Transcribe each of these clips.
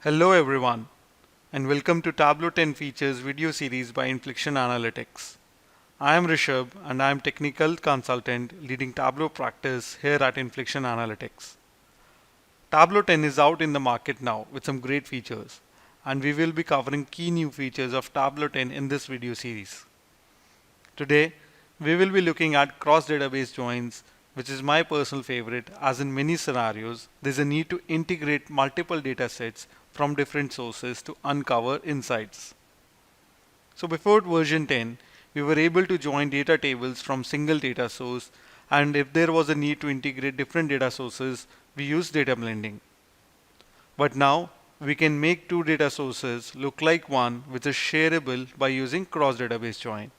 Hello everyone and welcome to Tableau 10 Features video series by Inflexion Analytics. I am Rishabh and I am technical consultant leading Tableau practice here at Inflexion Analytics. Tableau 10 is out in the market now with some great features and we will be covering key new features of Tableau 10 in this video series. Today we will be looking at cross database joins, which is my personal favorite, as in many scenarios there's a need to integrate multiple data sets from different sources to uncover insights. So before version 10, we were able to join data tables from single data source, and if there was a need to integrate different data sources, we used data blending. But now we can make two data sources look like one, which is shareable by using cross database join.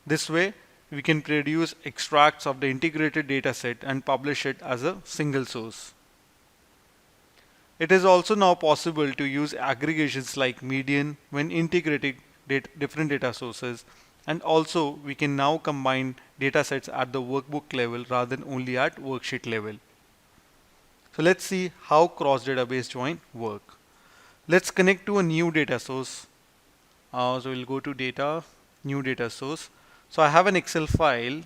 This way we can produce extracts of the integrated dataset and publish it as a single source. It is also now possible to use aggregations like median when integrating different data sources, and also we can now combine datasets at the workbook level rather than only at worksheet level. So let's see how cross database join work. Let's connect to a new data source. So we'll go to data, new data source. So I have an Excel file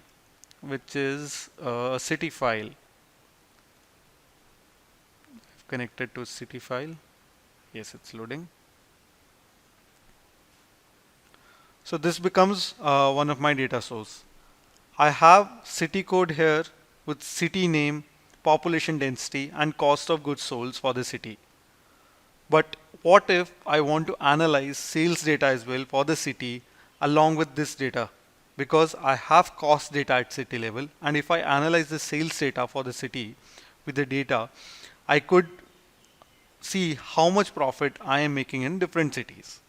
which is a city file. I've connected to city file. Yes, it's loading. So this becomes one of my data source. I have city code here with city name, population density and cost of goods sold for the city. But what if I want to analyze sales data as well for the city along with this data? Because I have cost data at city level, and if I analyze the sales data for the city with the data, I could see how much profit I am making in different cities.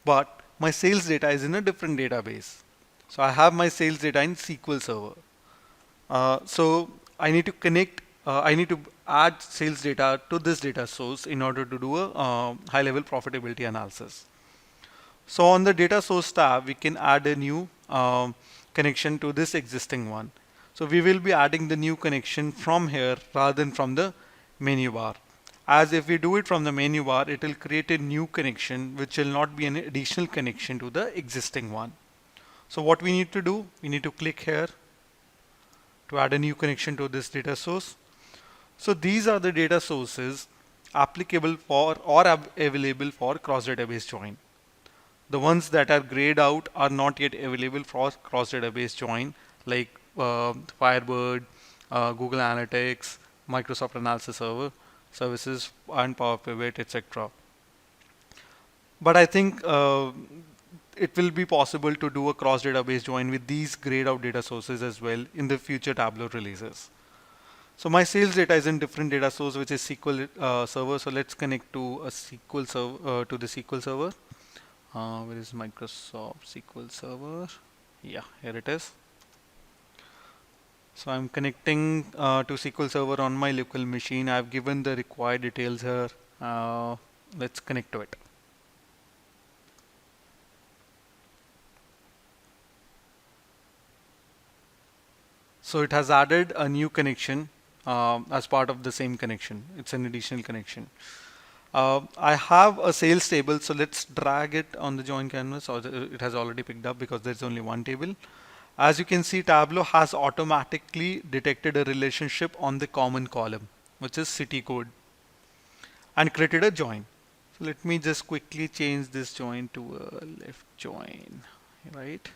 But my sales data is in a different database. So I have my sales data in SQL Server. So I need to I need to add sales data to this data source in order to do a high level profitability analysis. So on the data source tab, we can add a new connection to this existing one. So we will be adding the new connection from here rather than from the menu bar. As if we do it from the menu bar, it will create a new connection which will not be an additional connection to the existing one. So what we need to do, we need to click here to add a new connection to this data source. So these are the data sources applicable for or available for cross database join. The ones that are grayed out are not yet available for cross database join, like Firebird, Google Analytics, Microsoft Analysis Server services and Power Pivot, etc. But I think it will be possible to do a cross database join with these grayed out data sources as well in the future Tableau releases. So my sales data is in different data source, which is SQL Server. So let's connect to a SQL server to the SQL Server. Where is Microsoft SQL Server? Yeah, here it is. So I'm connecting to SQL Server on my local machine. I've given the required details here. Let's connect to it. So it has added a new connection as part of the same connection. It's an additional connection. I have a sales table, so let's drag it on the join canvas, or it has already picked up because there's only one table. As you can see, Tableau has automatically detected a relationship on the common column, which is city code, and created a join. So let me just quickly change this join to a left join, right?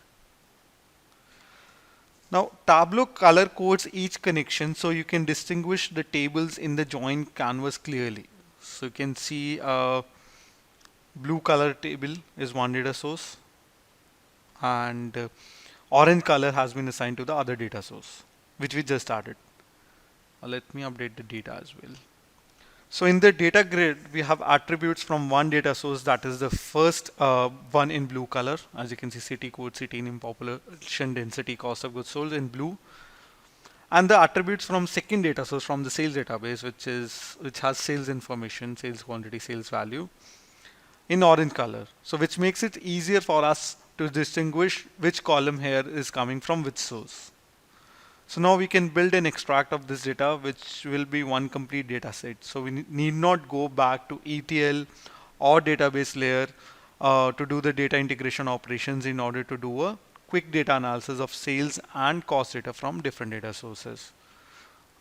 Now Tableau color codes each connection so you can distinguish the tables in the join canvas clearly. So you can see blue color table is one data source, and orange color has been assigned to the other data source, which we just added. Let me update the data as well. So in the data grid, we have attributes from one data source, that is the first one in blue color. As you can see, city code, city name, population density, cost of goods sold in blue. And the attributes from second data source from the sales database, which has sales information, sales quantity, sales value, in orange color. So which makes it easier for us to distinguish which column here is coming from which source. So now we can build an extract of this data, which will be one complete data set. So we need not go back to ETL or database layer to do the data integration operations in order to do a quick data analysis of sales and cost data from different data sources.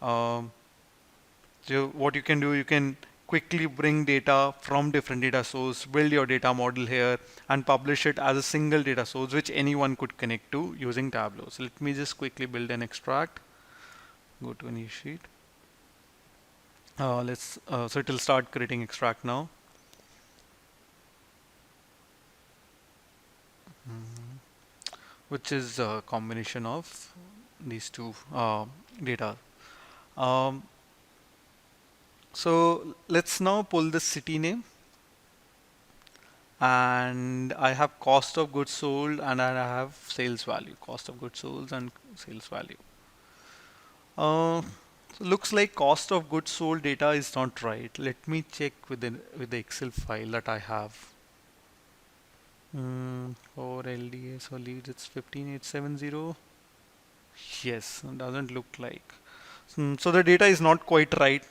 Um, so what you can do, you can quickly bring data from different data source, build your data model here and publish it as a single data source which anyone could connect to using Tableau. So let me just quickly build an extract. Go to a new sheet. So it will start creating extract now. Which is a combination of these two data. Um, so let's now pull the city name, and I have cost of goods sold and I have sales value, cost of goods sold and sales value. So looks like cost of goods sold data is not right. Let me check with the Excel file that I have. For LDS or leads, it's 15870. Yes, doesn't look like. So the data is not quite right.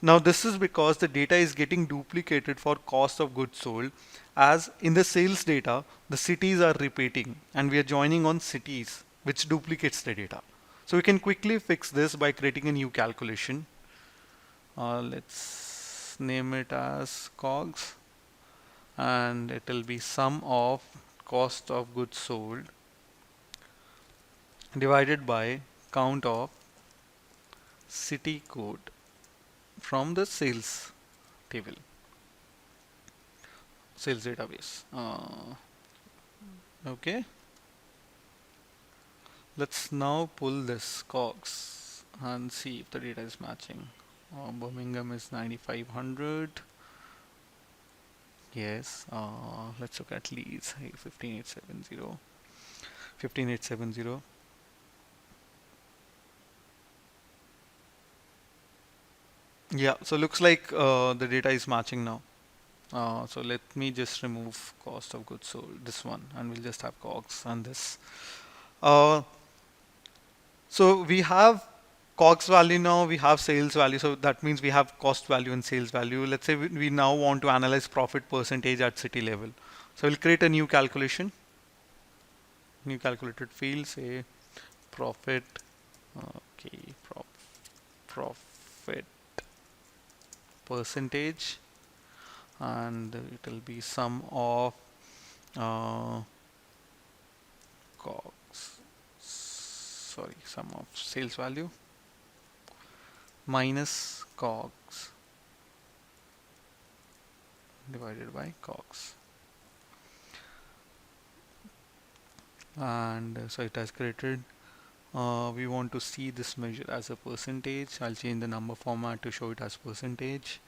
Now this is because the data is getting duplicated for cost of goods sold, as in the sales data the cities are repeating and we are joining on cities, which duplicates the data. So we can quickly fix this by creating a new calculation. Let's name it as COGS, and it will be sum of cost of goods sold divided by count of city code from the sales table, sales database. Okay, let's now pull this COGS and see if the data is matching. Birmingham is 9500. Yes, let's look at leads. Hey, 15870. 15870. Yeah, so looks like the data is matching now. So let me just remove cost of goods sold, this one, and we'll just have COGS and this. Uh, so we have COGS value now, we have sales value. So that means we have cost value and sales value. Let's say we now want to analyze profit percentage at city level. So we'll create a new calculation, new calculated field, say profit, okay, profit percentage, and it will be sum of COGS, sorry, sum of sales value minus COGS divided by COGS. And so it has created. We want to see this measure as a percentage. I'll change the number format to show it as percentage.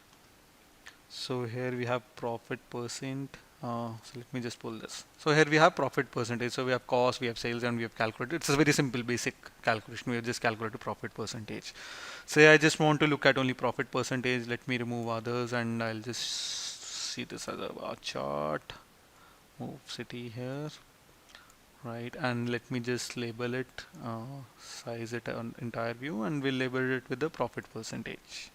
So here we have profit percent. So let me just pull this. So here we have profit percentage. So we have cost, we have sales, and we have calculated. It's a very simple basic calculation. We have just calculated profit percentage. Say I just want to look at only profit percentage. Let me remove others and I'll just see this as a bar chart. Move city here. Right, and let me just label it, size it on entire view, and we'll label it with the profit percentage.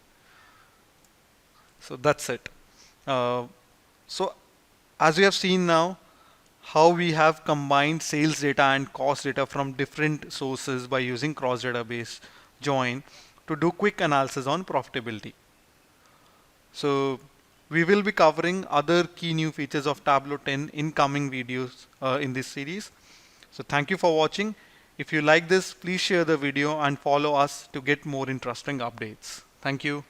So that's it. So as we have seen now, how we have combined sales data and cost data from different sources by using cross database join to do quick analysis on profitability. So we will be covering other key new features of Tableau 10 in coming videos in this series. So thank you for watching. If you like this, please share the video and follow us to get more interesting updates. Thank you.